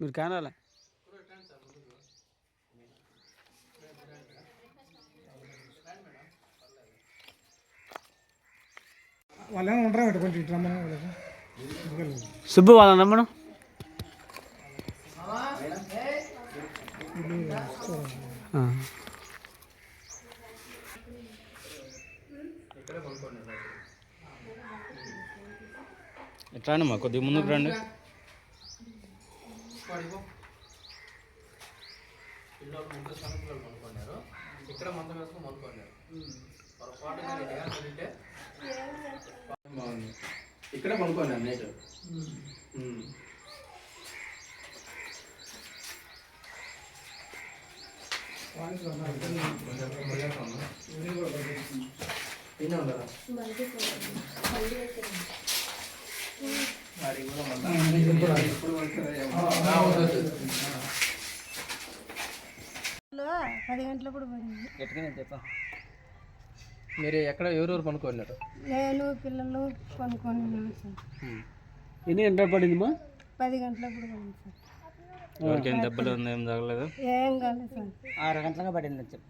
మీరు కానాల వాళ్ళేమో ఉంటారా కొంచెం ఇటు రమ్మని సుబ్బు వాళ్ళ నమ్మను ఎట్లా అమ్మా కొద్దిగా ముందుకు రండి. ఇక్కడ మొత్తం వేసుకుని మొదలుకున్నారు బాగుంది. ఇక్కడ కొనుక్కున్నాను నైట్. తినే ఉండరా మీరు ఎక్కడ ఎవరెవరు పనుకోన్నారు? నేను పిల్లలు పనుకొని ఎన్ని గంటలు పడిందిమా? 10 గంటలప్పుడు పడింది సార్. ఎవరికేం దెబ్బలు ఏం తగలేదు? ఏం కాలేదు సార్. 6 గంటలుగా పడింది చెప్పి.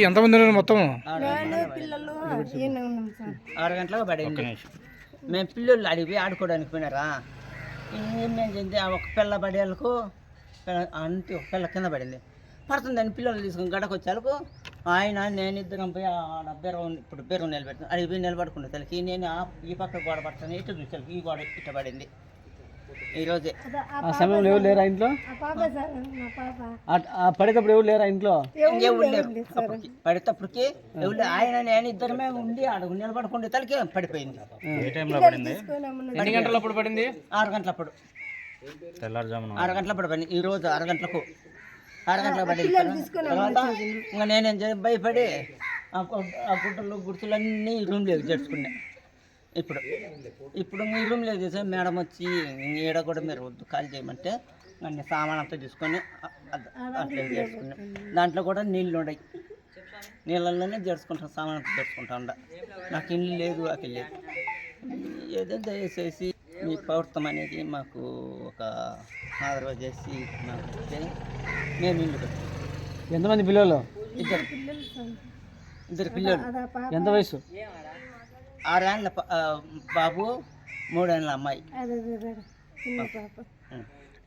ఎంతమంది ఉన్నారు మొత్తం? నేను పిల్లలు ఈయన ఉన్నాం సార్. 6 గంటలుగా పడింది. మేము పిల్లలు అడిగి ఆడుకోవడానికి పోయినారా, మేము చేస్తే ఒక పిల్ల పడేళ్ళకు అంతే ఒక పిల్ల కింద పడింది. పడుతుందని పిల్లలు తీసుకుని గడకు వచ్చేళ్ళకు ఆయన నేను ఇద్దరం పోయి ఆడ ఇప్పుడు బెరువు నిలబెడుతున్నాను. అడిగి పోయి నిలబడుకునే తలకి నేను ఈ పక్క గోడ పడతాను, ఇటు చూసాను ఈ గోడ ఇట్ట పడింది ఈరోజే. ఆ సమయంలో ఎవరు లేరా ఇంట్లో? పడేటప్పుడు ఎవరు లేరా ఇంట్లో? ఎవరు లేరు పడేటప్పటికి ఎవరు ఆయన నేను ఇద్దరమే ఉండి అడుగు నిలబడుకుంటే తలకి పడిపోయింది. ఏ టైంలో పడింది? ఎన్ని గంటలప్పుడు పడింది? 6 గంటలప్పుడు. తెల్లారుజామున 6 గంటలప్పుడు పడింది. ఈరోజు 6 గంటలకు 6 గంటలకు పడింది. తర్వాత ఇంకా నేనేం భయపడి ఆ గుడ్డలు గుర్తులన్నీ రూమ్లోకి చేర్చుకున్నా. ఇప్పుడు ఈ రూమ్లో చేసే మేడం వచ్చి ఈడ కూడా మీరు వద్దు కాల్ చేయమంటే అన్ని సామాన్ అంతా తీసుకొని అట్లా చేసుకున్నాం. దాంట్లో కూడా నీళ్ళు ఉన్నాయి, నీళ్ళల్లోనే జరుచుకుంటాం, సామాన్ అంతా జరుచుకుంటా ఉండ. నాకు ఇల్లు లేదు అక్కడ లేదు. ఏదో దయచేసి మీ ప్రభుత్వం అనేది మాకు ఒక ఆదరవ చేసి మాకు ఇస్తే మేము ఇల్లు కట్టాం. ఎంతమంది పిల్లలు? ఇద్దరు పిల్లలు. ఎంత వయసు? 6 ఏళ్ళ బాబు, 3 ఏళ్ళ అమ్మాయి.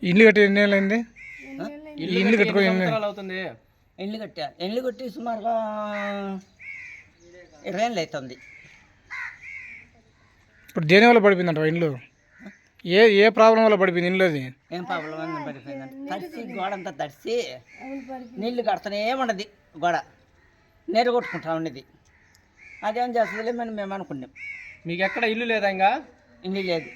ఇల్లు కట్టి ఎన్ని ఏళ్ళు అయింది? ఇల్లు కట్టుకో అవుతుంది. ఇల్లు కట్టి సుమారుగా 20 ఏళ్ళు అవుతుంది. ఇప్పుడు దేని వల్ల పడిపోయిందంట ఇల్లు? ఏ ప్రాబ్లం వల్ల పడిపోయింది ఇల్లు? అది ఏం ప్రాబ్లం అని పడిపోయిందంట. తడిసి గోడ అంతా తడిసి నీళ్లు కడతానే ఉండదు, గోడ నీరు కొట్టుకుంటా ఉండేది. అదేం చేస్తుంది మేము అనుకున్నాం. మీకు ఎక్కడ ఇల్లు లేదా? ఇంకా ఇల్లు లేదు.